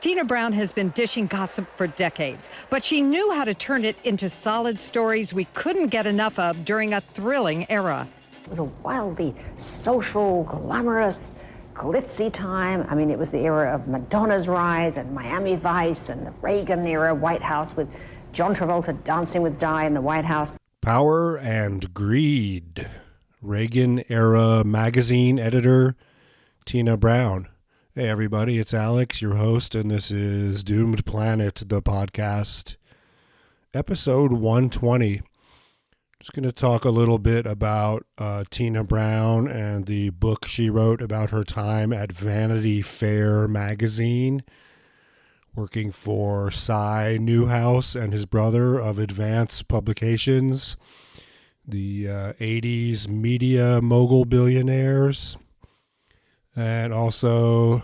Tina Brown has been dishing gossip for decades, but she knew how to turn it into solid stories we couldn't get enough of during a thrilling era. It was a wildly social, glamorous, glitzy time. I mean, it was the era of Madonna's rise and Miami Vice and the Reagan era White House with John Travolta dancing with Di in the White House. Power and Greed. Reagan-era magazine editor Tina Brown. Hey, everybody, it's Alex, your host, and this is Doomed Planet, the podcast, episode 120. Just going to talk a little bit about Tina Brown and the book she wrote about her time at Vanity Fair magazine, working for Cy Newhouse and his brother of Advance Publications, the 80s media mogul billionaires. And also,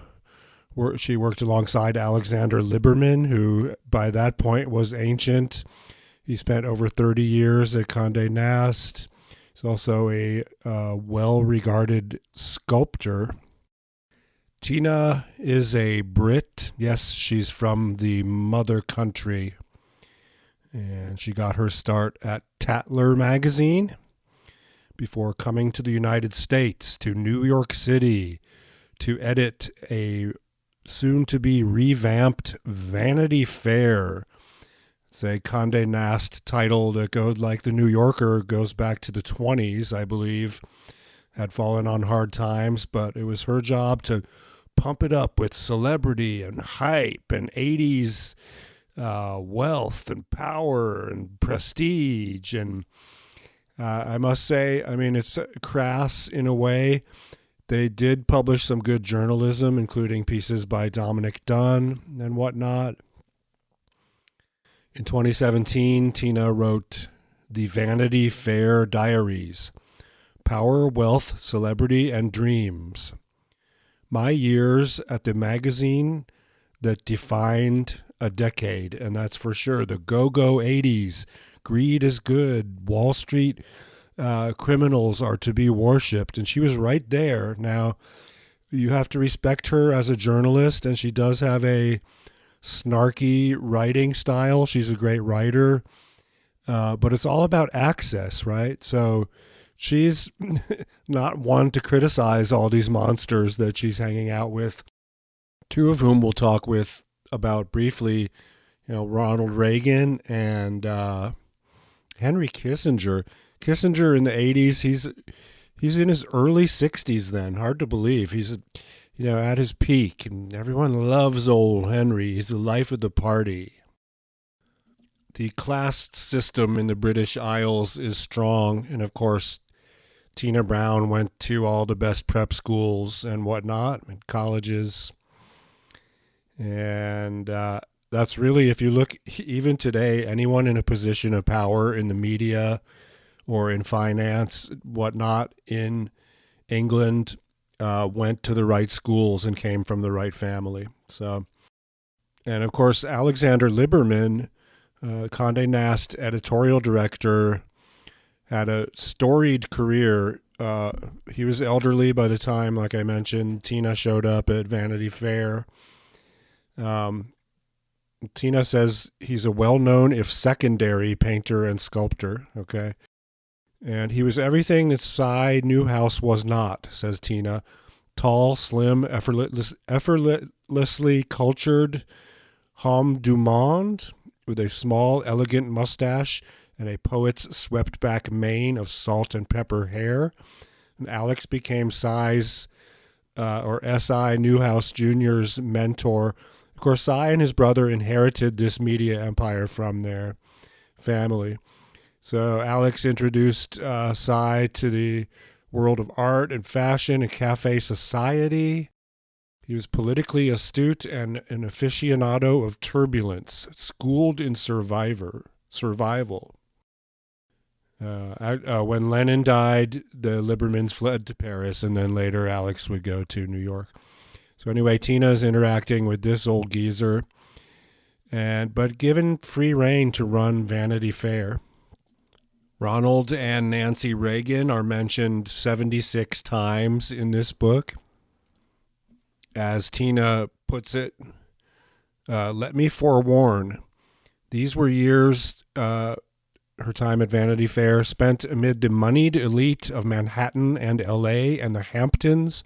she worked alongside Alexander Liberman, who by that point was ancient. He spent over 30 years at Condé Nast. He's also a well-regarded sculptor. Tina is a Brit. Yes, she's from the mother country. And she got her start at Tatler magazine before coming to the United States, to New York City, to edit a soon-to-be revamped Vanity Fair. It's a Condé Nast title that goes like the New Yorker, goes back to the 20s, I believe. Had fallen on hard times, but it was her job to pump it up with celebrity and hype and 80s wealth and power and prestige. And I must say, I mean, it's crass in a way. They did publish some good journalism, including pieces by Dominic Dunn and whatnot. In 2017, Tina wrote the Vanity Fair Diaries, Power, Wealth, Celebrity, and Dreams. My years at the magazine that defined a decade, and that's for sure. The go-go 80s, greed is good, Wall Street criminals are to be worshipped, and she was right there. Now, you have to respect her as a journalist, and she does have a snarky writing style. She's a great writer, but it's all about access, right? So she's not one to criticize all these monsters that she's hanging out with, two of whom we'll talk with about briefly, Ronald Reagan and Henry Kissinger. Kissinger in the 80s, he's in his early 60s then. Hard to believe. He's, at his peak, and everyone loves old Henry. He's the life of the party. The class system in the British Isles is strong, and of course, Tina Brown went to all the best prep schools and whatnot, and colleges. And that's really, if you look, even today, anyone in a position of power in the media or in finance, whatnot, in England, went to the right schools and came from the right family. So, and of course, Alexander Liberman, Condé Nast editorial director, had a storied career. He was elderly by the time, like I mentioned, Tina showed up at Vanity Fair. Tina says he's a well-known, if secondary, painter and sculptor. Okay. And he was everything that Cy Newhouse was not, says Tina. Tall, slim, effortlessly cultured homme du monde with a small, elegant mustache and a poet's swept-back mane of salt and pepper hair. And Alex became Cy's, or S.I. Newhouse Jr.'s mentor. Of course, Cy and his brother inherited this media empire from their family. So Alex introduced Cy to the world of art and fashion and cafe society. He was politically astute and an aficionado of turbulence, schooled in survival. When Lenin died, the Libermans fled to Paris, and then later Alex would go to New York. So anyway, Tina is interacting with this old geezer, but given free rein to run Vanity Fair. Ronald and Nancy Reagan are mentioned 76 times in this book. As Tina puts it, Let me forewarn, these were years, her time at Vanity Fair, spent amid the moneyed elite of Manhattan and L.A. and the Hamptons,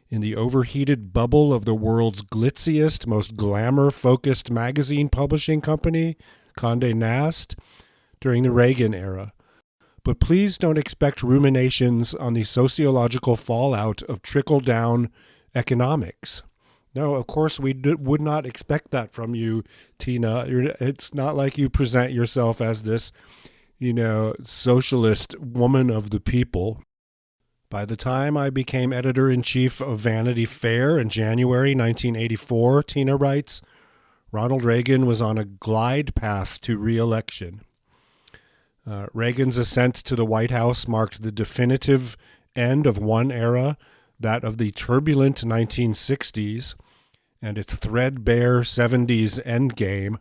in the overheated bubble of the world's glitziest, most glamour-focused magazine publishing company, Condé Nast, during the Reagan era. But please don't expect ruminations on the sociological fallout of trickle-down economics. No, of course we would not expect that from you, Tina. It's not like you present yourself as this, socialist woman of the people. By the time I became editor-in-chief of Vanity Fair in January 1984, Tina writes, Ronald Reagan was on a glide path to re-election. Reagan's ascent to the White House marked the definitive end of one era, that of the turbulent 1960s, and its threadbare 70s endgame.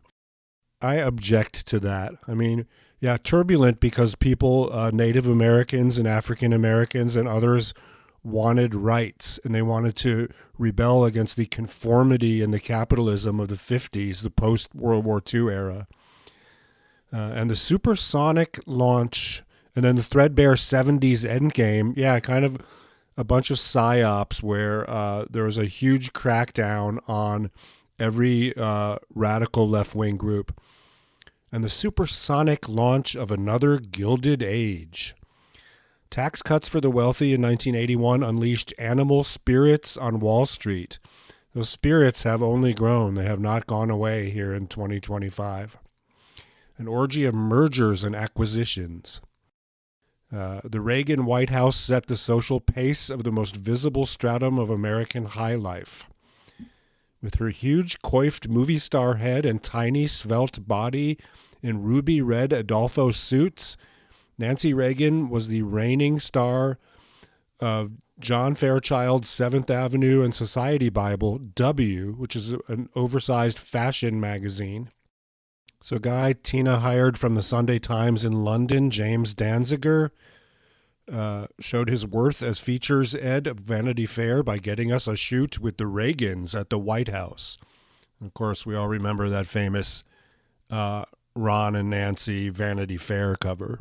I object to that. I mean, yeah, turbulent because people, Native Americans and African Americans and others, wanted rights, and they wanted to rebel against the conformity and the capitalism of the 50s, the post-World War II era. And the supersonic launch, and then the threadbare 70s endgame, yeah, kind of a bunch of psyops where there was a huge crackdown on every radical left-wing group. And the supersonic launch of another gilded age. Tax cuts for the wealthy in 1981 unleashed animal spirits on Wall Street. Those spirits have only grown. They have not gone away here in 2025. An orgy of mergers and acquisitions. The Reagan White House set the social pace of the most visible stratum of American high life. With her huge coiffed movie star head and tiny svelte body in ruby red Adolfo suits, Nancy Reagan was the reigning star of John Fairchild's 7th Avenue and Society Bible, W, which is an oversized fashion magazine. So a guy Tina hired from the Sunday Times in London, James Danziger, showed his worth as features ed of Vanity Fair by getting us a shoot with the Reagans at the White House. Of course, we all remember that famous Ron and Nancy Vanity Fair cover.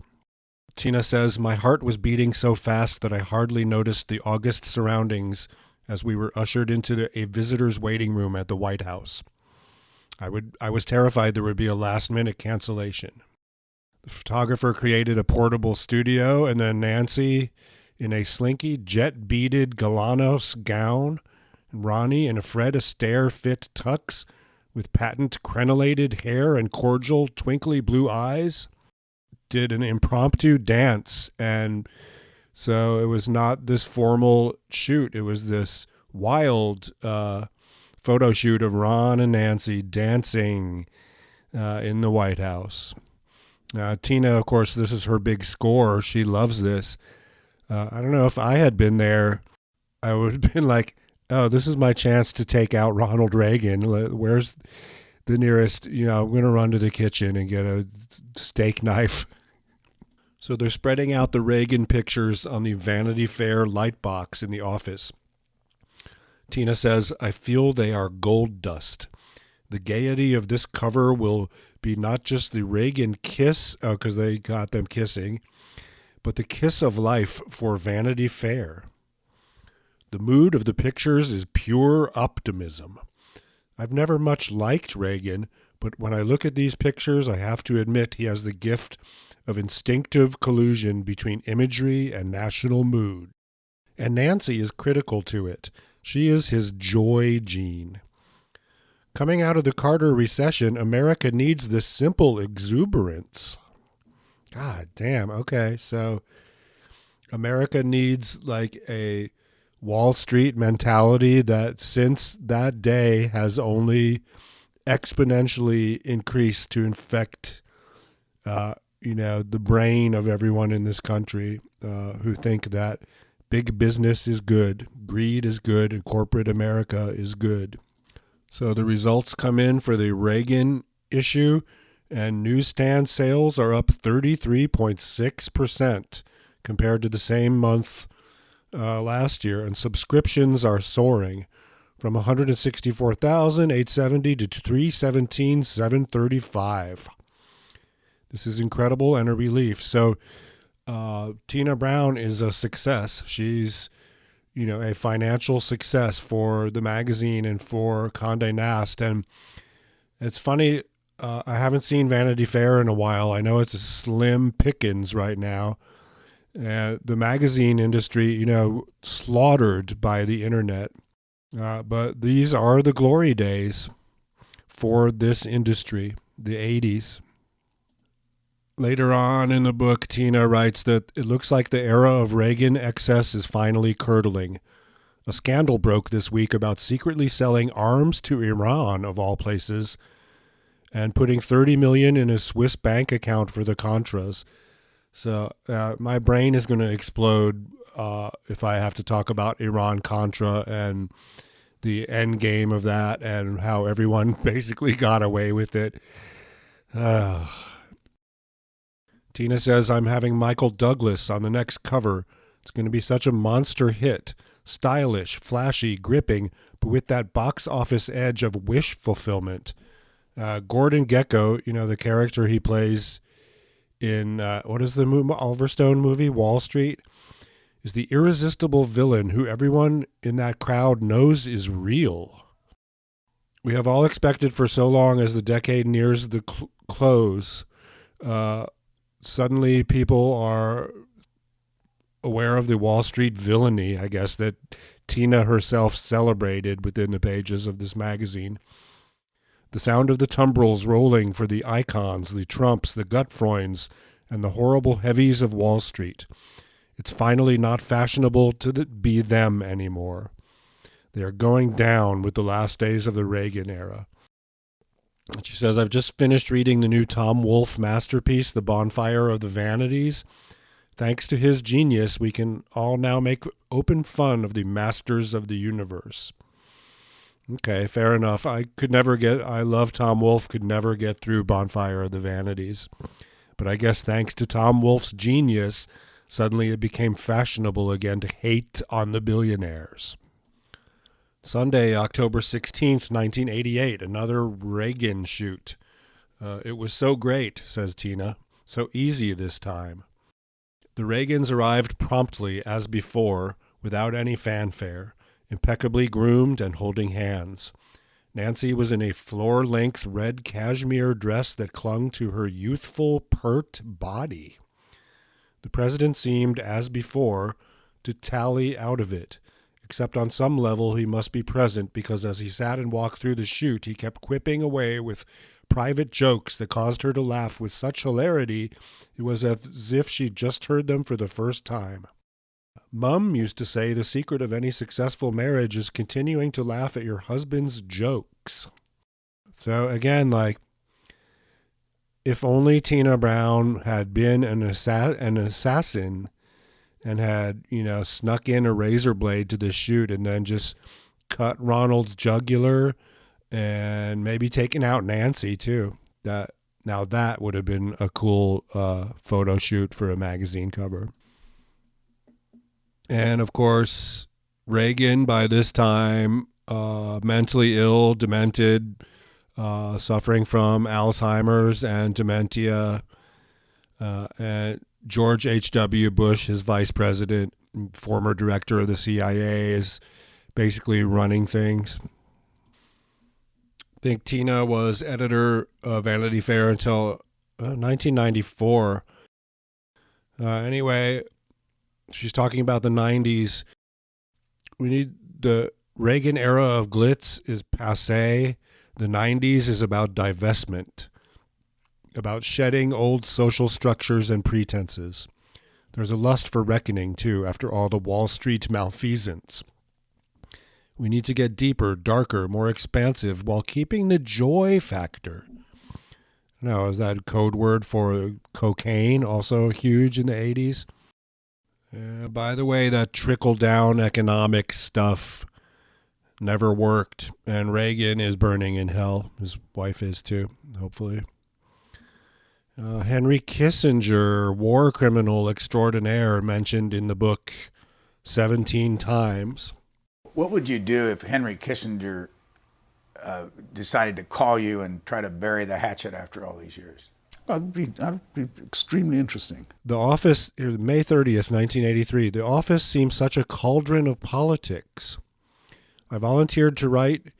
Tina says, my heart was beating so fast that I hardly noticed the august surroundings as we were ushered into a visitor's waiting room at the White House. I was terrified there would be a last-minute cancellation. The photographer created a portable studio, and then Nancy, in a slinky, jet-beaded Galanos gown, and Ronnie in a Fred Astaire fit tux with patent crenellated hair and cordial, twinkly blue eyes, did an impromptu dance. And so it was not this formal shoot. It was this wild photo shoot of Ron and Nancy dancing in the White House. Tina, of course, this is her big score. She loves this. I don't know if I had been there, I would have been like, oh, this is my chance to take out Ronald Reagan. Where's the nearest, I'm going to run to the kitchen and get a steak knife. So they're spreading out the Reagan pictures on the Vanity Fair light box in the office. Tina says, I feel they are gold dust. The gaiety of this cover will be not just the Reagan kiss, because they got them kissing, but the kiss of life for Vanity Fair. The mood of the pictures is pure optimism. I've never much liked Reagan, but when I look at these pictures, I have to admit he has the gift of instinctive collusion between imagery and national mood. And Nancy is critical to it. She is his joy gene. Coming out of the Carter recession, America needs this simple exuberance. God damn. Okay, so America needs like a Wall Street mentality that since that day has only exponentially increased to infect, the brain of everyone in this country who think that big business is good, greed is good, and corporate America is good. So the results come in for the Reagan issue, and newsstand sales are up 33.6% compared to the same month last year, and subscriptions are soaring. from 164,870 to 317,735. This is incredible and a relief. So Tina Brown is a success. She's, a financial success for the magazine and for Condé Nast. And it's funny, I haven't seen Vanity Fair in a while. I know it's a slim pickings right now. The magazine industry, slaughtered by the internet. But these are the glory days for this industry, the 80s. Later on in the book, Tina writes that it looks like the era of Reagan excess is finally curdling. A scandal broke this week about secretly selling arms to Iran, of all places, and putting $30 million in a Swiss bank account for the Contras. So my brain is going to explode if I have to talk about Iran-Contra and the end game of that and how everyone basically got away with it. Tina says, I'm having Michael Douglas on the next cover. It's going to be such a monster hit. Stylish, flashy, gripping, but with that box office edge of wish fulfillment. Gordon Gekko, the character he plays in, what is the Oliver Stone movie, Wall Street, is the irresistible villain who everyone in that crowd knows is real. We have all expected for so long as the decade nears the close, suddenly people are aware of the Wall Street villainy, I guess, that Tina herself celebrated within the pages of this magazine. The sound of the tumbrils rolling for the icons, the Trumps, the Gutfreunds, and the horrible heavies of Wall Street. It's finally not fashionable to be them anymore. They are going down with the last days of the Reagan era. She says, I've just finished reading the new Tom Wolfe masterpiece, The Bonfire of the Vanities. Thanks to his genius, we can all now make open fun of the masters of the universe. Okay, fair enough. I love Tom Wolfe, could never get through Bonfire of the Vanities. But I guess thanks to Tom Wolfe's genius, suddenly it became fashionable again to hate on the billionaires. Sunday, October 16th, 1988, another Reagan shoot. It was so great, says Tina. So easy this time. The Reagans arrived promptly, as before, without any fanfare, impeccably groomed and holding hands. Nancy was in a floor-length red cashmere dress that clung to her youthful, pert body. The president seemed, as before, to tally out of it, except on some level he must be present because as he sat and walked through the chute, he kept quipping away with private jokes that caused her to laugh with such hilarity it was as if she'd just heard them for the first time. Mum used to say the secret of any successful marriage is continuing to laugh at your husband's jokes. So again, if only Tina Brown had been an assassin and had, snuck in a razor blade to the shoot and then just cut Ronald's jugular and maybe taken out Nancy too. That would have been a cool photo shoot for a magazine cover. And of course, Reagan by this time, mentally ill, demented, suffering from Alzheimer's and dementia, and George H.W. Bush, his vice president, former director of the CIA, is basically running things. I think Tina was editor of Vanity Fair until 1994. Anyway, she's talking about the 90s. The Reagan era of glitz is passé. The 90s is about divestment, about shedding old social structures and pretenses. There's a lust for reckoning, too, after all the Wall Street malfeasance. We need to get deeper, darker, more expansive, while keeping the joy factor. Now, is that code word for cocaine also huge in the 80s? By the way, that trickle-down economic stuff never worked, and Reagan is burning in hell. His wife is too, hopefully. Henry Kissinger, war criminal extraordinaire, mentioned in the book 17 times. What would you do if Henry Kissinger decided to call you and try to bury the hatchet after all these years? That'd be extremely interesting. The office, May 30th, 1983, the office seems such a cauldron of politics. I volunteered to write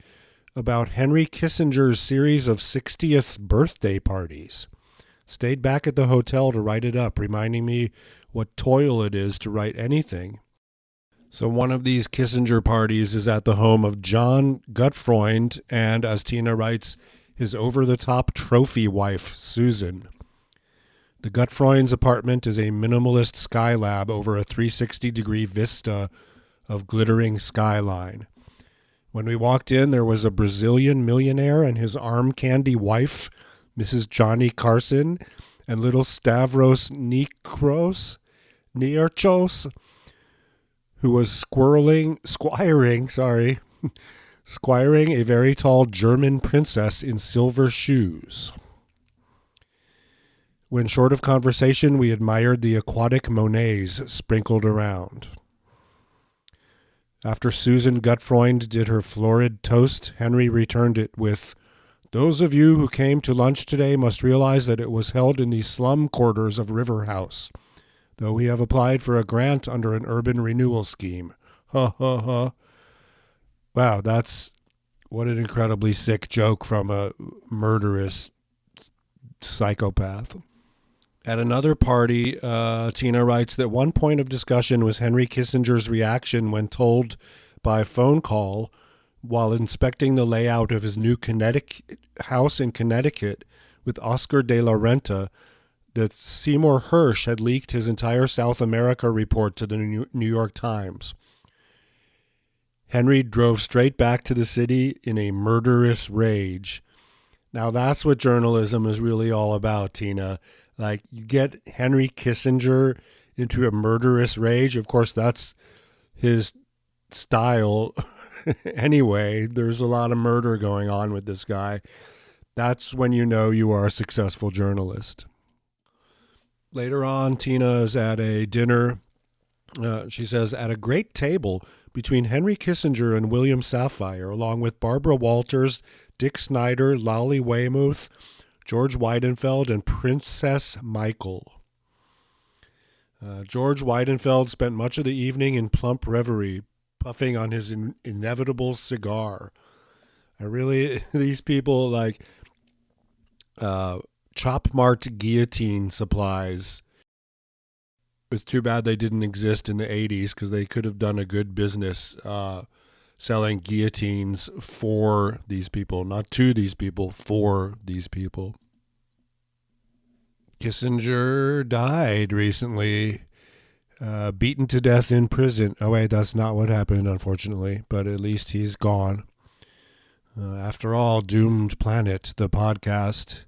about Henry Kissinger's series of 60th birthday parties. Stayed back at the hotel to write it up, reminding me what toil it is to write anything. So one of these Kissinger parties is at the home of John Gutfreund and, as Tina writes, his over-the-top trophy wife, Susan. The Gutfreund's apartment is a minimalist skylab over a 360-degree vista of glittering skyline. When we walked in, there was a Brazilian millionaire and his arm candy wife, Mrs. Johnny Carson, and little Stavros Niarchos, who was squiring a very tall German princess in silver shoes. When short of conversation, we admired the aquatic Monets sprinkled around. After Susan Gutfreund did her florid toast, Henry returned it with, "Those of you who came to lunch today must realize that it was held in the slum quarters of River House, though we have applied for a grant under an urban renewal scheme." Ha ha ha. Wow, what an incredibly sick joke from a murderous psychopath. At another party, Tina writes that one point of discussion was Henry Kissinger's reaction when told by phone call while inspecting the layout of his new house in Connecticut with Oscar de la Renta that Seymour Hersh had leaked his entire South America report to the New York Times. Henry drove straight back to the city in a murderous rage. Now that's what journalism is really all about, Tina. Like, you get Henry Kissinger into a murderous rage. Of course, that's his style anyway. There's a lot of murder going on with this guy. That's when you know you are a successful journalist. Later on, Tina is at a dinner. She says, at a great table between Henry Kissinger and William Safire, along with Barbara Walters, Dick Snyder, Lolly Weymouth, George Weidenfeld, and Princess Michael. George Weidenfeld spent much of the evening in plump reverie, puffing on his inevitable cigar. These people like Chop Mart guillotine supplies. It's too bad they didn't exist in the 80s because they could have done a good business selling guillotines for these people, not to these people, for these people. Kissinger died recently, beaten to death in prison. Oh, wait, that's not what happened, unfortunately, but at least he's gone. After all, Doomed Planet, the podcast,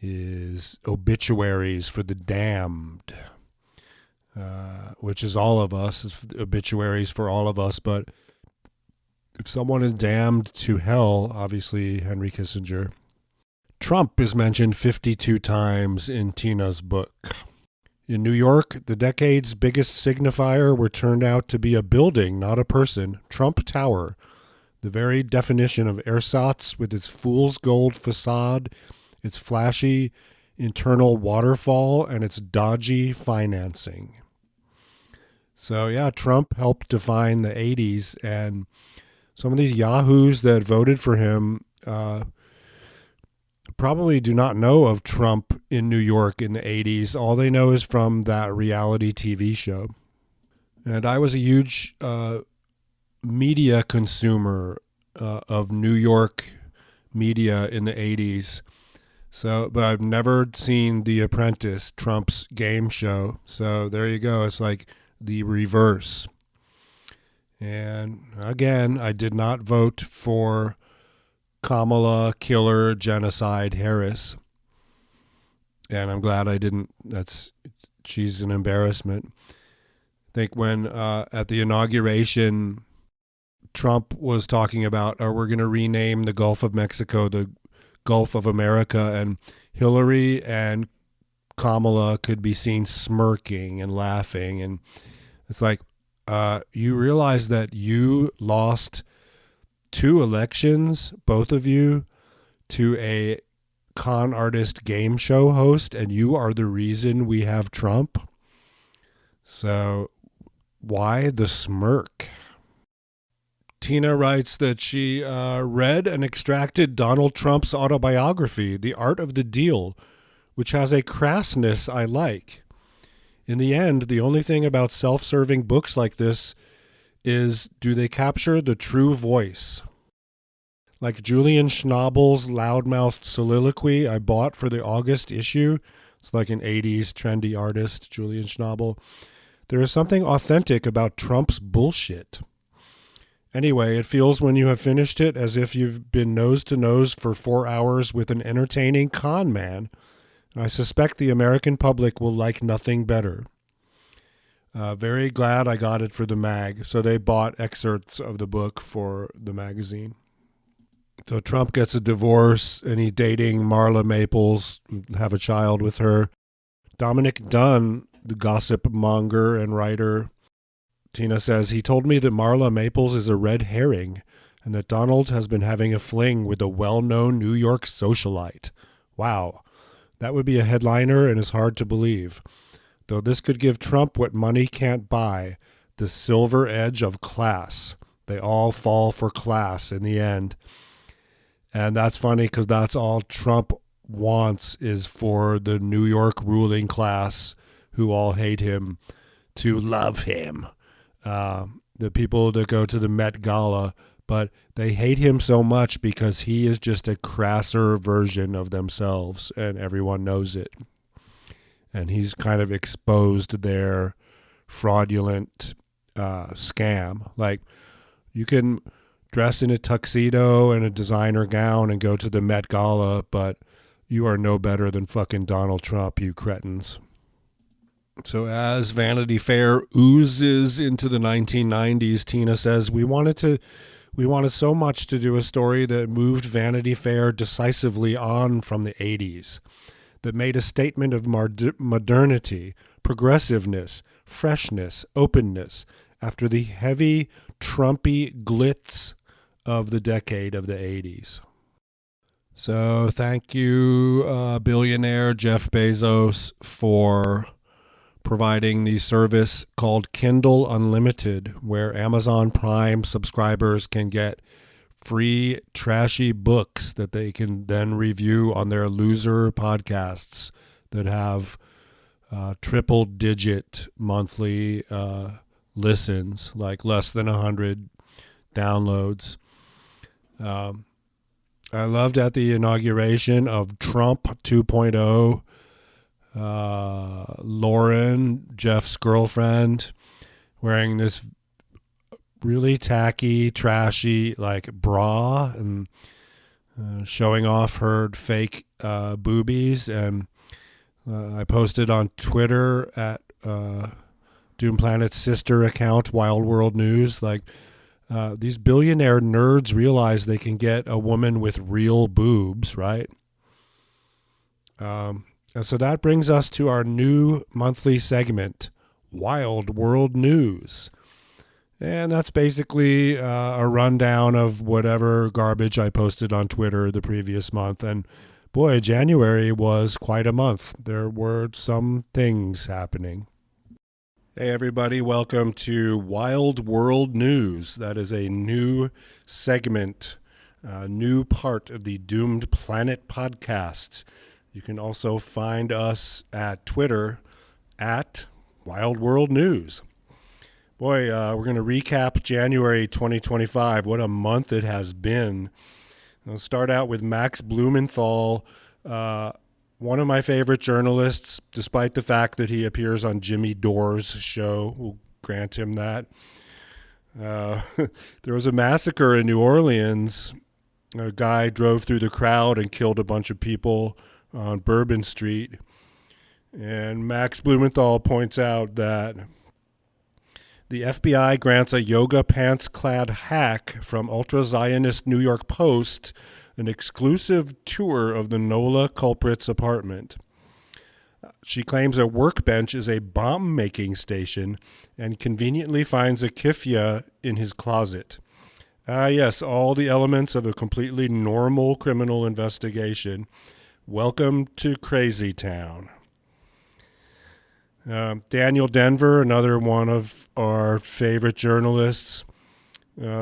is obituaries for the damned. Which is all of us, it's obituaries for all of us. But if someone is damned to hell, obviously Henry Kissinger. Trump is mentioned 52 times in Tina's book. In New York, the decade's biggest signifier turned out to be a building, not a person, Trump Tower, the very definition of ersatz with its fool's gold facade, its flashy internal waterfall, and its dodgy financing. So yeah, Trump helped define the 80s, and some of these yahoos that voted for him probably do not know of Trump in New York in the 80s. All they know is from that reality TV show. And I was a huge media consumer of New York media in the 80s. So, but I've never seen The Apprentice, Trump's game show. So there you go. It's like the reverse. And again, I did not vote for Kamala Killer Genocide Harris. And I'm glad I didn't. She's an embarrassment. I think when at the inauguration, Trump was talking about, we're going to rename the Gulf of Mexico the Gulf of America, and Hillary and Kamala could be seen smirking and laughing. And it's like, you realize that you lost 2 elections, both of you, to a con artist game show host, and you are the reason we have Trump. So why the smirk? Tina writes that she read and extracted Donald Trump's autobiography, The Art of the Deal, which has a crassness I like. In the end, the only thing about self-serving books like this is, do they capture the true voice? Like Julian Schnabel's loudmouthed soliloquy I bought for the August issue. It's like an 80s trendy artist, Julian Schnabel. There is something authentic about Trump's bullshit. Anyway, it feels when you have finished it as if you've been nose to nose for 4 hours with an entertaining con man. And I suspect the American public will like nothing better. Very glad I got it for the mag. So they bought excerpts of the book for the magazine. So Trump gets a divorce and he's dating Marla Maples, have a child with her. Dominic Dunn, the gossip monger and writer, Tina says, he told me that Marla Maples is a red herring and that Donald has been having a fling with a well-known New York socialite. Wow, that would be a headliner and is hard to believe. Though this could give Trump what money can't buy, the silver edge of class. They all fall for class in the end. And that's funny because that's all Trump wants is for the New York ruling class who all hate him to love him. The people that go to the Met Gala, but they hate him so much because he is just a crasser version of themselves and everyone knows it. And he's kind of exposed their fraudulent scam. Like, you can dress in a tuxedo and a designer gown and go to the Met Gala, but you are no better than fucking Donald Trump, you cretins. So as Vanity Fair oozes into the 1990s, Tina says, we wanted so much to do a story that moved Vanity Fair decisively on from the 80s, that made a statement of modernity, progressiveness, freshness, openness, after the heavy, Trumpy glitz of the decade of the 80s. So thank you, billionaire Jeff Bezos, for providing the service called Kindle Unlimited, where Amazon Prime subscribers can get free trashy books that they can then review on their loser podcasts that have triple-digit monthly listens, like less than 100 downloads. I loved at the inauguration of Trump 2.0, Lauren, Jeff's girlfriend, wearing this really tacky, trashy, like, bra and showing off her fake boobies. And I posted on Twitter at Doom Planet's sister account, Wild World News, like, these billionaire nerds realize they can get a woman with real boobs, right? And so that brings us to our new monthly segment, Wild World News. And that's basically a rundown of whatever garbage I posted on Twitter the previous month. And boy, January was quite a month. There were some things happening. Hey, everybody. Welcome to Wild World News. That is a new segment, a new part of the Doomed Planet podcast. You can also find us at Twitter at Wild World News. Boy, we're going to recap January 2025. What a month it has been. I'll start out with Max Blumenthal, one of my favorite journalists, despite the fact that he appears on Jimmy Dore's show. We'll grant him that. There was a massacre in New Orleans. A guy drove through the crowd and killed a bunch of people on Bourbon Street. And Max Blumenthal points out that the FBI grants a yoga pants-clad hack from ultra-Zionist New York Post an exclusive tour of the NOLA culprit's apartment. She claims a workbench is a bomb-making station and conveniently finds a kifya in his closet. Yes, all the elements of a completely normal criminal investigation. Welcome to Crazy Town. Daniel Denver, another one of our favorite journalists,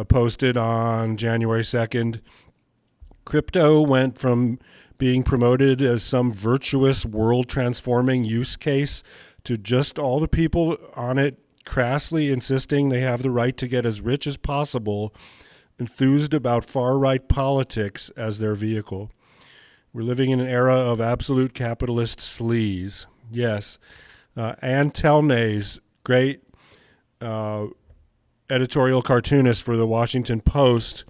posted on January 2nd, crypto went from being promoted as some virtuous world-transforming use case to just all the people on it crassly insisting they have the right to get as rich as possible, enthused about far-right politics as their vehicle. We're living in an era of absolute capitalist sleaze. Yes. Ann Telnay's great editorial cartoonist for the Washington Post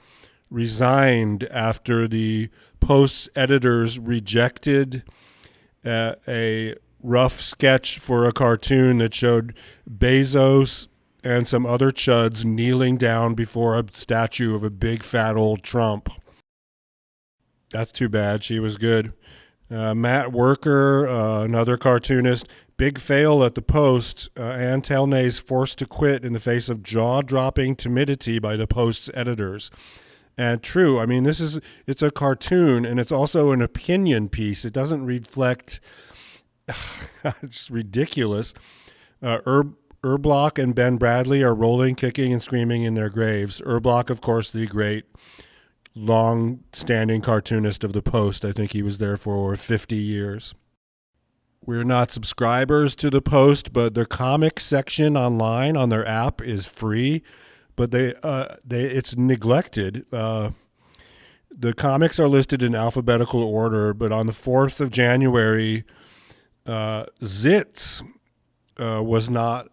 resigned after the Post's editors rejected a rough sketch for a cartoon that showed Bezos and some other chuds kneeling down before a statue of a big fat old Trump. That's too bad. She was good. Matt Worker, another cartoonist, big fail at the Post. Ann Telnay's forced to quit in the face of jaw-dropping timidity by the Post's editors. And true, I mean, it's a cartoon, and it's also an opinion piece. It doesn't reflect, it's ridiculous. Erblock and Ben Bradley are rolling, kicking, and screaming in their graves. Erblock, of course, the great long-standing cartoonist of the Post. I think he was there for 50 years. We're not subscribers to the Post, but their comic section online on their app is free, but it's neglected. The comics are listed in alphabetical order, but on the 4th of January, Zitz was not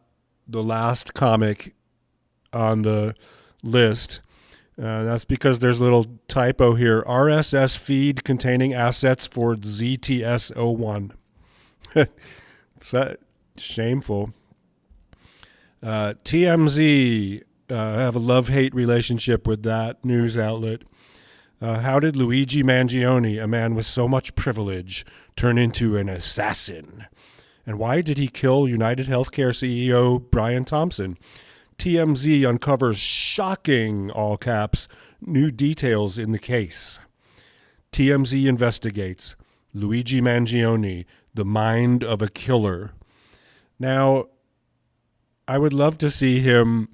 the last comic on the list. That's because there's a little typo here. RSS feed containing assets for ZTS01. Shameful. TMZ, have a love-hate relationship with that news outlet. How did Luigi Mangione, a man with so much privilege, turn into an assassin? And why did he kill United Healthcare CEO Brian Thompson? TMZ uncovers shocking, all caps, new details in the case. TMZ investigates Luigi Mangione, the mind of a killer. Now, I would love to see him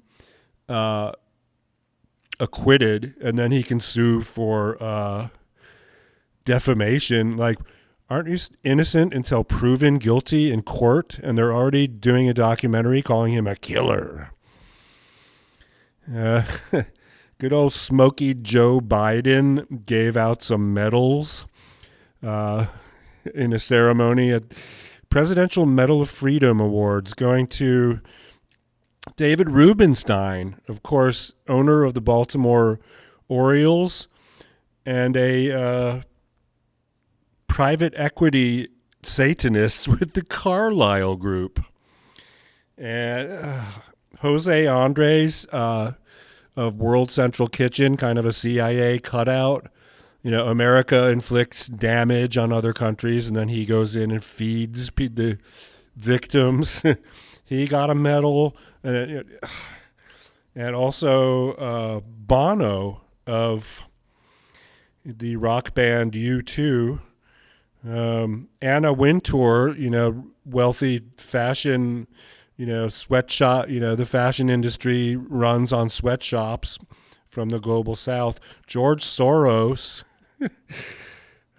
acquitted, and then he can sue for defamation. Like, aren't you innocent until proven guilty in court? And they're already doing a documentary calling him a killer. Good old Smoky Joe Biden gave out some medals in a ceremony at Presidential Medal of Freedom Awards going to David Rubenstein, of course, owner of the Baltimore Orioles and a private equity Satanist with the Carlyle Group. And Jose Andres of World Central Kitchen, kind of a CIA cutout. You know, America inflicts damage on other countries, and then he goes in and feeds the victims. He got a medal. And also Bono of the rock band U2. Anna Wintour, you know, wealthy fashion, you know, sweatshop, you know, the fashion industry runs on sweatshops from the global south. George Soros,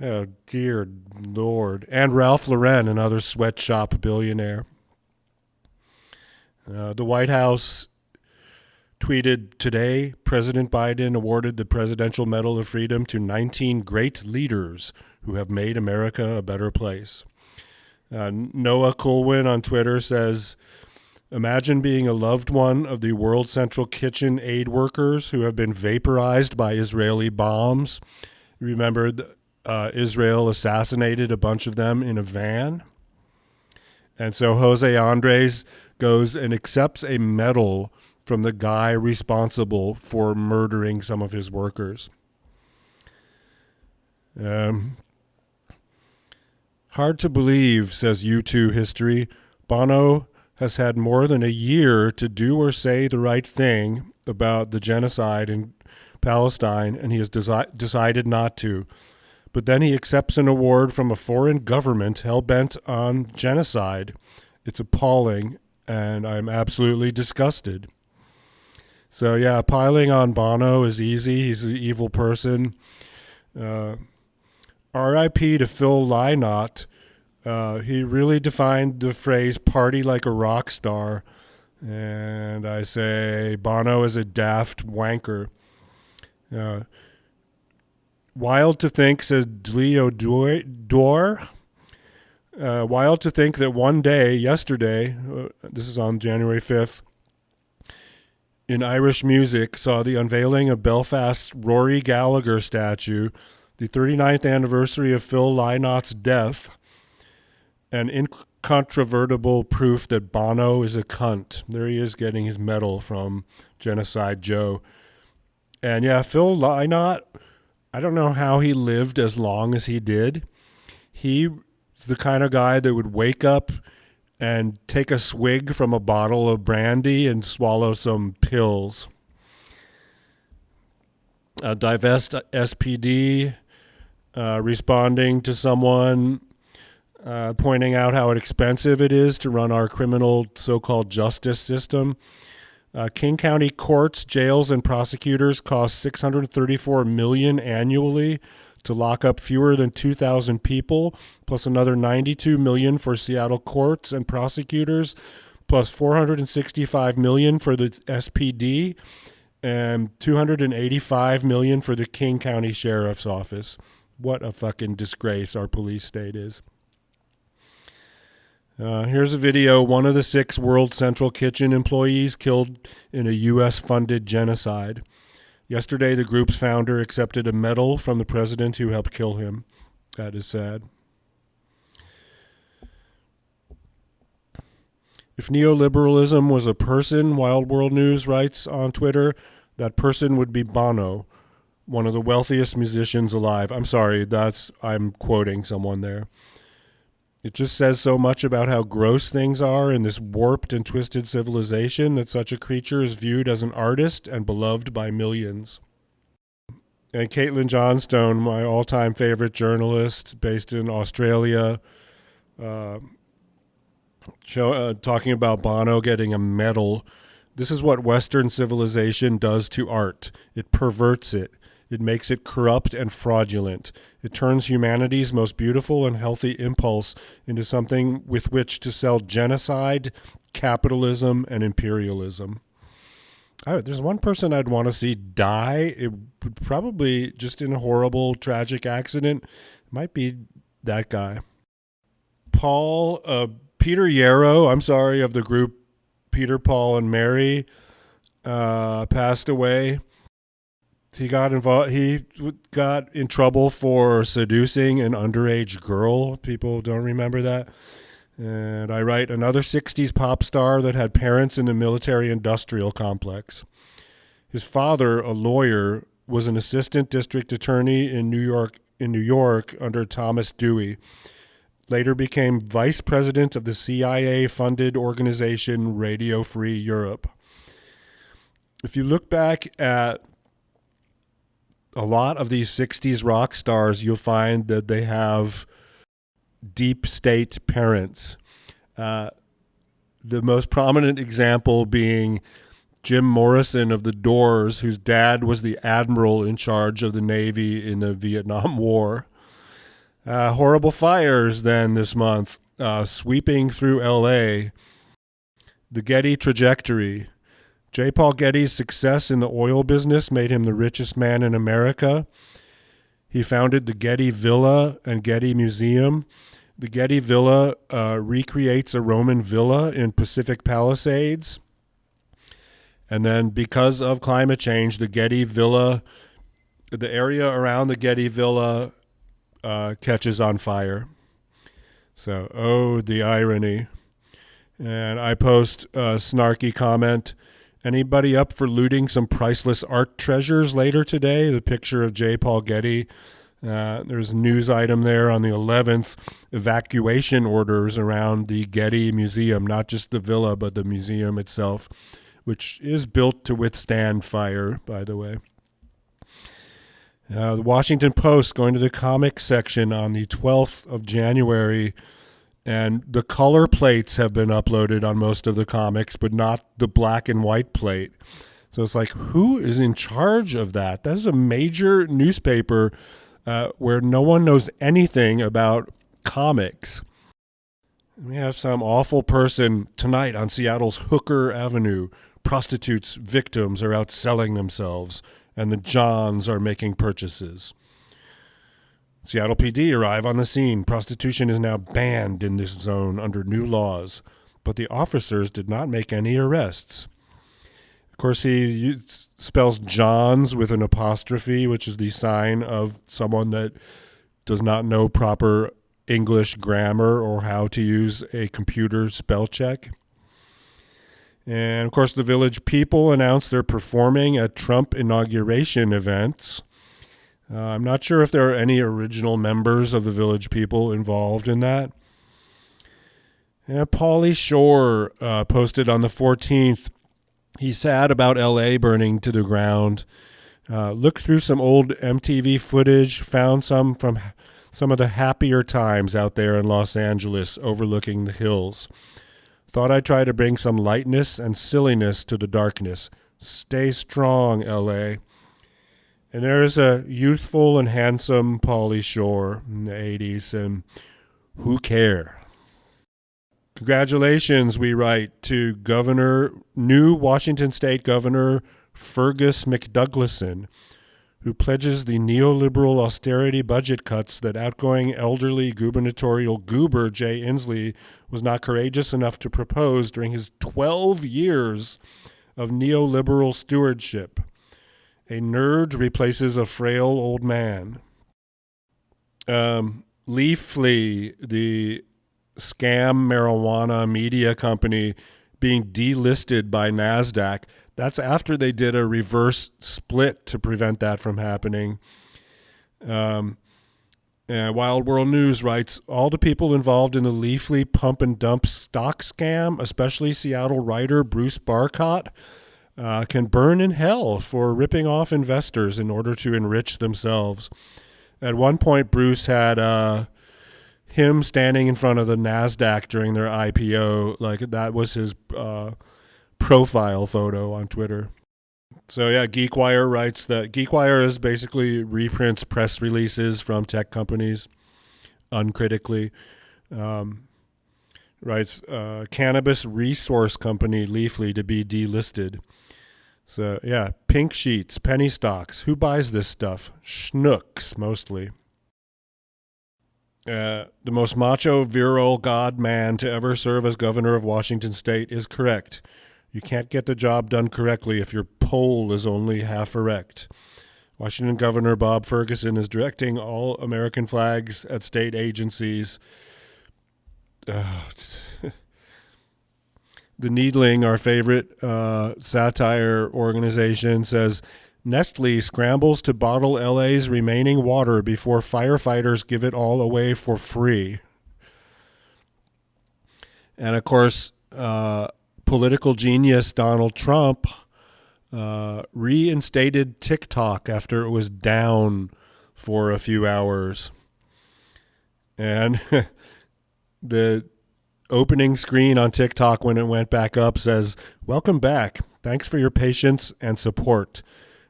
oh dear Lord, and Ralph Lauren, another sweatshop billionaire. The White House tweeted today, President Biden awarded the Presidential Medal of Freedom to 19 great leaders who have made America a better place. Noah Colwyn on Twitter says, imagine being a loved one of the World Central Kitchen aid workers who have been vaporized by Israeli bombs. Remember, Israel assassinated a bunch of them in a van? And so Jose Andres goes and accepts a medal from the guy responsible for murdering some of his workers. Hard to believe, says U2 History. Bono has had more than a year to do or say the right thing about the genocide in Palestine, and he has decided not to. But then he accepts an award from a foreign government hell-bent on genocide. It's appalling, and I'm absolutely disgusted. So yeah, piling on Bono is easy. He's an evil person. R.I.P. to Phil Lynott. He really defined the phrase "party like a rock star," and I say Bono is a daft wanker. Wild to think, says Leo Dor. Wild to think that one day, yesterday, this is on January 5th, in Irish music, saw the unveiling of Belfast's Rory Gallagher statue, the 39th anniversary of Phil Lynott's death, and incontrovertible proof that Bono is a cunt. There he is getting his medal from Genocide Joe. And yeah, Phil Lynott, I don't know how he lived as long as he did. He's the kind of guy that would wake up and take a swig from a bottle of brandy and swallow some pills. Divest SPD, responding to someone pointing out how expensive it is to run our criminal so-called justice system. King County courts, jails, and prosecutors cost $634 million annually to lock up fewer than 2,000 people, plus another $92 million for Seattle courts and prosecutors, plus $465 million for the SPD, and $285 million for the King County Sheriff's Office. What a fucking disgrace our police state is. Here's a video. One of the 6 World Central Kitchen employees killed in a U.S.-funded genocide. Yesterday, the group's founder accepted a medal from the president who helped kill him. That is sad. If neoliberalism was a person, Wild World News writes on Twitter, that person would be Bono, one of the wealthiest musicians alive. I'm sorry, I'm quoting someone there. It just says so much about how gross things are in this warped and twisted civilization that such a creature is viewed as an artist and beloved by millions. And Caitlin Johnstone, my all-time favorite journalist based in Australia, talking about Bono getting a medal. This is what Western civilization does to art. It perverts it. It makes it corrupt and fraudulent. It turns humanity's most beautiful and healthy impulse into something with which to sell genocide, capitalism, and imperialism. There's one person I'd want to see die. It would probably, just in a horrible, tragic accident, might be that guy. Peter Yarrow, of the group Peter, Paul, and Mary, passed away. He got in trouble for seducing an underage girl. People don't remember that. And I write, another 60s pop star that had parents in the military-industrial complex. His father, a lawyer, was an assistant district attorney in New York under Thomas Dewey. Later became vice president of the CIA-funded organization Radio Free Europe. If you look back at a lot of these 60s rock stars, you'll find that they have deep state parents. The most prominent example being Jim Morrison of the Doors, whose dad was the admiral in charge of the Navy in the Vietnam War. Horrible fires then this month, sweeping through L.A. The Getty trajectory. J. Paul Getty's success in the oil business made him the richest man in America. He founded the Getty Villa and Getty Museum. The Getty Villa recreates a Roman villa in Pacific Palisades. And then because of climate change, the Getty Villa, the area around the Getty Villa catches on fire. So, oh, the irony. And I post a snarky comment. Anybody up for looting some priceless art treasures later today? The picture of J. Paul Getty There's a news item there on the 11th, evacuation orders around the Getty Museum, not just the villa, but the museum itself, which is built to withstand fire, by the way. The Washington Post going to the comic section on the 12th of January, and the color plates have been uploaded on most of the comics, but not the black and white plate. So it's like, who is in charge of that? That's a major newspaper where no one knows anything about comics. We have some awful person tonight on Seattle's Hooker Avenue. Prostitutes' victims are out selling themselves, and the Johns are making purchases. Seattle PD arrive on the scene. Prostitution is now banned in this zone under new laws, but the officers did not make any arrests. Of course, he spells Johns with an apostrophe, which is the sign of someone that does not know proper English grammar or how to use a computer spell check. And, of course, the Village People announced they're performing at Trump inauguration events. I'm not sure if there are any original members of the Village People involved in that. Pauly Shore posted on the 14th, he's sad about L.A. burning to the ground. Looked through some old MTV footage, found some from some of the happier times out there in Los Angeles overlooking the hills. Thought I'd try to bring some lightness and silliness to the darkness. Stay strong, L.A. And there is a youthful and handsome Pauly Shore in the 80s, and who care? Congratulations, we write, to new Washington State Governor Fergus McDouglason, who pledges the neoliberal austerity budget cuts that outgoing elderly gubernatorial goober Jay Inslee was not courageous enough to propose during his 12 years of neoliberal stewardship. A nerd replaces a frail old man. Leafly, the scam marijuana media company, being delisted by NASDAQ. That's after they did a reverse split to prevent that from happening. And Wild World News writes, all the people involved in the Leafly pump and dump stock scam, especially Seattle writer Bruce Barcott, can burn in hell for ripping off investors in order to enrich themselves. At one point, Bruce had him standing in front of the NASDAQ during their IPO. Like, that was his profile photo on Twitter. So, yeah, GeekWire writes that GeekWire is basically reprints press releases from tech companies uncritically. Writes, cannabis resource company Leafly to be delisted. So, yeah, pink sheets, penny stocks. Who buys this stuff? Schnooks, mostly. The most macho, virile god man to ever serve as governor of Washington State is correct. You can't get the job done correctly if your pole is only half erect. Washington Governor Bob Ferguson is directing all American flags at state agencies. The Needling, our favorite satire organization, says, Nestle scrambles to bottle LA's remaining water before firefighters give it all away for free. And, of course, political genius Donald Trump reinstated TikTok after it was down for a few hours. And the opening screen on TikTok when it went back up says, welcome back. Thanks for your patience and support.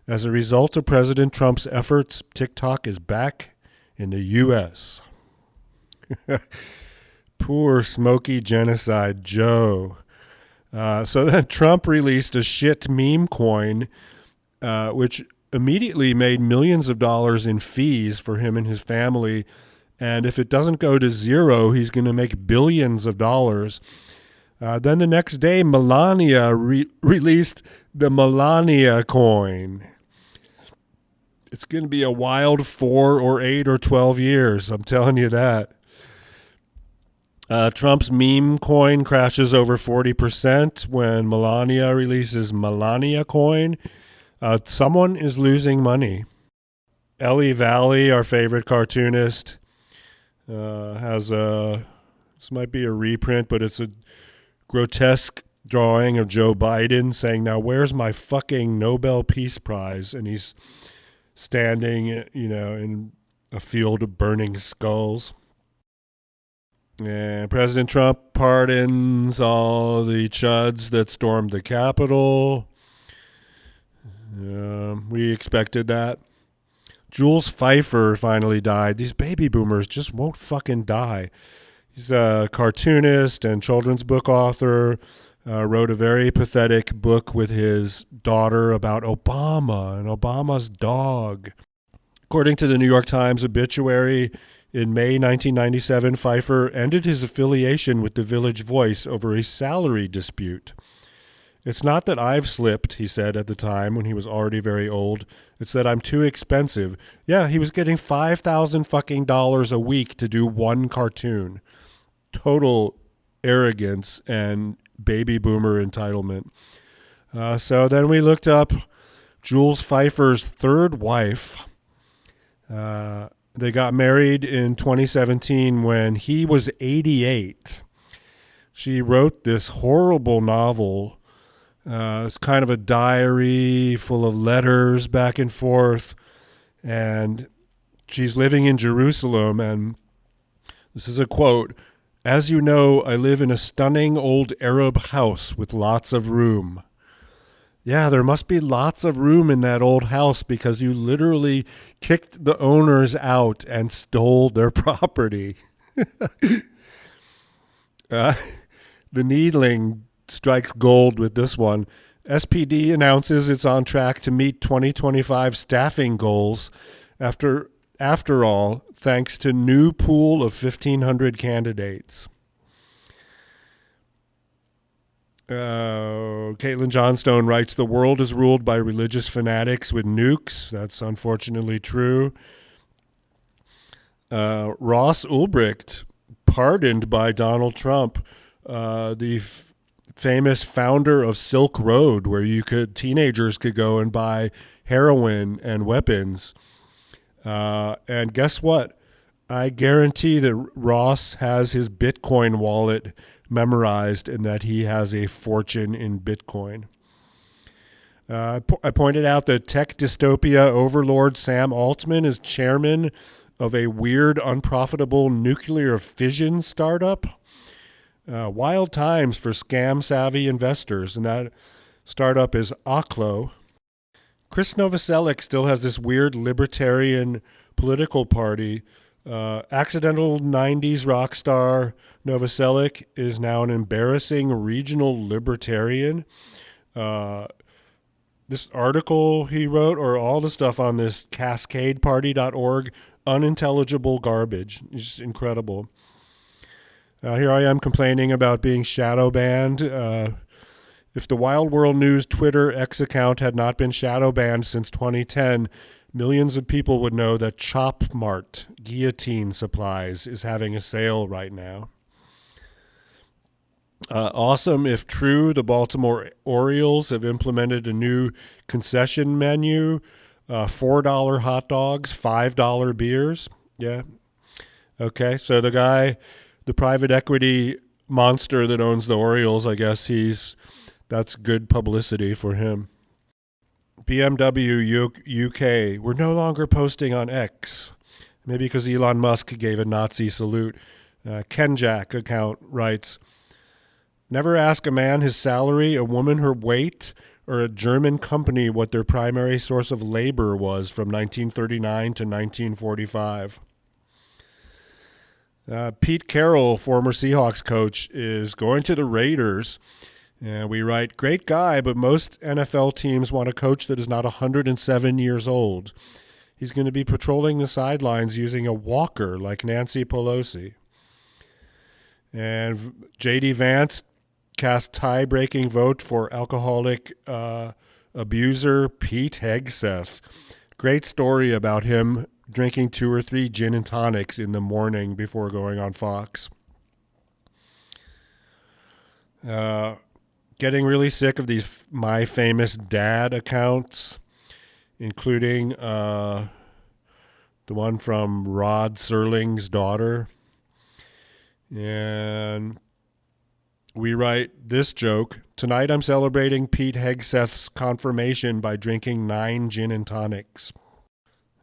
As a result of President Trump's efforts, TikTok is back in the U.S. Poor Smokey Genocide Joe. So then Trump released a shit meme coin, which immediately made millions of dollars in fees for him and his family. And if it doesn't go to zero, he's going to make billions of dollars. Then the next day, Melania released the Melania coin. It's going to be a wild 4 or 8 or 12 years. I'm telling you that. Trump's meme coin crashes over 40% when Melania releases Melania coin. Someone is losing money. Ellie Valley, our favorite cartoonist, has this might be a reprint, but it's a grotesque drawing of Joe Biden saying, "Now where's my fucking Nobel Peace Prize?" And he's standing, in a field of burning skulls. And President Trump pardons all the chuds that stormed the Capitol. We expected that. Jules Pfeiffer finally died. These baby boomers just won't fucking die. He's a cartoonist and children's book author. Wrote a very pathetic book with his daughter about Obama and Obama's dog. According to the New York Times obituary, in May 1997, Pfeiffer ended his affiliation with the Village Voice over a salary dispute. "It's not that I've slipped," he said at the time when he was already very old. "It's that I'm too expensive." Yeah, he was getting $5,000 fucking dollars a week to do one cartoon. Total arrogance and baby boomer entitlement. So then we looked up Jules Pfeiffer's third wife. They got married in 2017 when he was 88. She wrote this horrible novel. It's kind of a diary full of letters back and forth. And she's living in Jerusalem. And this is a quote. "As you know, I live in a stunning old Arab house with lots of room." Yeah, there must be lots of room in that old house because you literally kicked the owners out and stole their property. The Needling strikes gold with this one. SPD announces it's on track to meet 2025 staffing goals after all, thanks to new pool of 1,500 candidates. Caitlin Johnstone writes, "The world is ruled by religious fanatics with nukes." That's unfortunately true. Ross Ulbricht, pardoned by Donald Trump, the famous founder of Silk Road, where teenagers could go and buy heroin and weapons. And guess what? I guarantee that Ross has his Bitcoin wallet memorized and that he has a fortune in Bitcoin. I pointed out that tech dystopia overlord Sam Altman is chairman of a weird, unprofitable nuclear fission startup. Wild times for scam-savvy investors, and that startup is Oklo. Chris Novoselic still has this weird libertarian political party. Accidental 90s rock star Novoselic is now an embarrassing regional libertarian. This article he wrote, or all the stuff on this cascadeparty.org, unintelligible garbage. It's just incredible. Here I am complaining about being shadow banned. If the Wild World News Twitter X account had not been shadow banned since 2010, millions of people would know that Chop Mart Guillotine Supplies is having a sale right now. Awesome if true, the Baltimore Orioles have implemented a new concession menu, $4 hot dogs, $5 beers. Yeah. Okay, so the private equity monster that owns the Orioles, I guess that's good publicity for him. BMW UK, we're no longer posting on X. Maybe because Elon Musk gave a Nazi salute. Kenjack account writes, "Never ask a man his salary, a woman her weight, or a German company what their primary source of labor was from 1939 to 1945. Pete Carroll, former Seahawks coach, is going to the Raiders. We write, great guy, but most NFL teams want a coach that is not 107 years old. He's going to be patrolling the sidelines using a walker like Nancy Pelosi. And J.D. Vance cast tie-breaking vote for alcoholic abuser Pete Hegseth. Great story about him drinking 2 or 3 gin and tonics in the morning before going on Fox. Getting really sick of these My Famous Dad accounts, including the one from Rod Serling's daughter. And we write this joke: tonight I'm celebrating Pete Hegseth's confirmation by drinking 9 gin and tonics.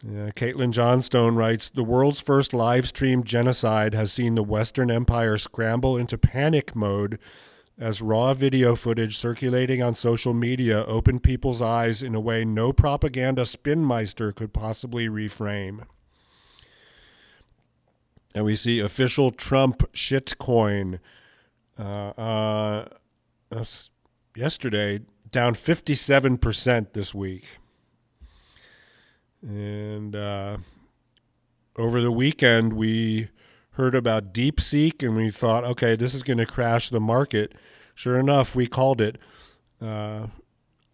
Caitlin Johnstone writes, the world's first live-streamed genocide has seen the Western Empire scramble into panic mode as raw video footage circulating on social media opened people's eyes in a way no propaganda spinmeister could possibly reframe. And we see official Trump shitcoin yesterday down 57% this week. And over the weekend, we heard about DeepSeek, and we thought, okay, this is going to crash the market. Sure enough, we called it.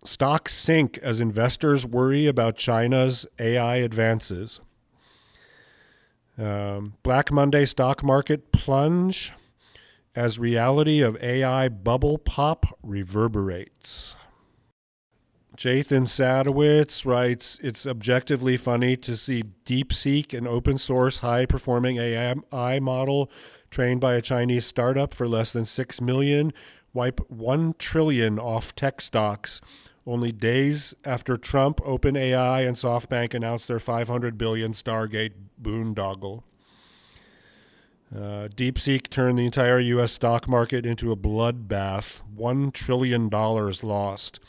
Stocks sink as investors worry about China's AI advances. Black Monday stock market plunge as reality of AI bubble pop reverberates. Jathan Sadowitz writes, it's objectively funny to see DeepSeek, an open source high-performing AI model trained by a Chinese startup for less than $6 million, wipe $1 trillion off tech stocks only days after Trump, OpenAI, and SoftBank announced their $500 billion Stargate boondoggle. DeepSeek turned the entire U.S. stock market into a bloodbath. $1 trillion lost.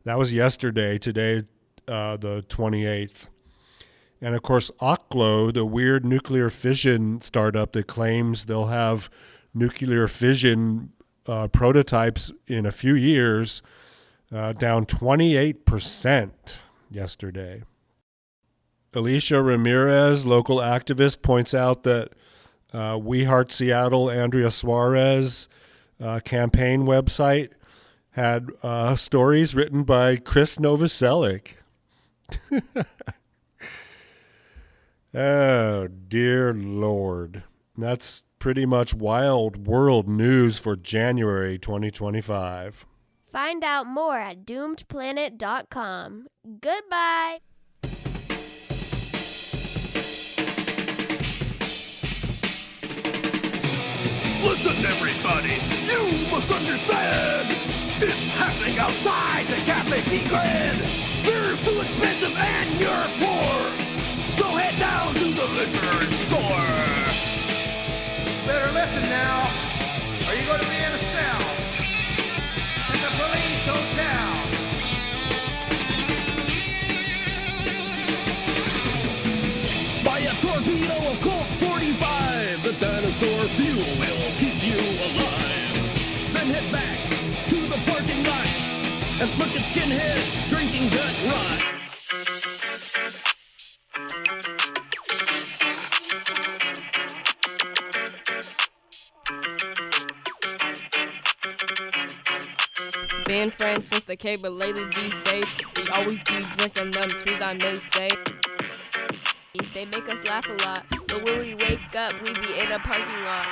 That was yesterday. Today, the 28th. And, of course, Oklo, the weird nuclear fission startup that claims they'll have nuclear fission prototypes in a few years, down 28% yesterday. Alicia Ramirez, local activist, points out that We Heart Seattle, Andrea Suarez campaign website had stories written by Chris Novoselic. Oh, dear Lord. That's pretty much wild world news for January 2025. Find out more at doomedplanet.com. Goodbye. Listen, everybody, you must understand. It's happening outside the Cafe Grand. Beer's too expensive and you're poor. So head down to the liquor store. Better listen now, or you're going to be in a cell. In the police hotel. Buy a torpedo of Colt 45. The dinosaur fuel will keep you alive. Then head back to the parking lot and look at skinheads drinking gut rot. Been friends since the K, but lately these days we always be drinking them tweets, I may say. They make us laugh a lot, but when we wake up, we be in a parking lot.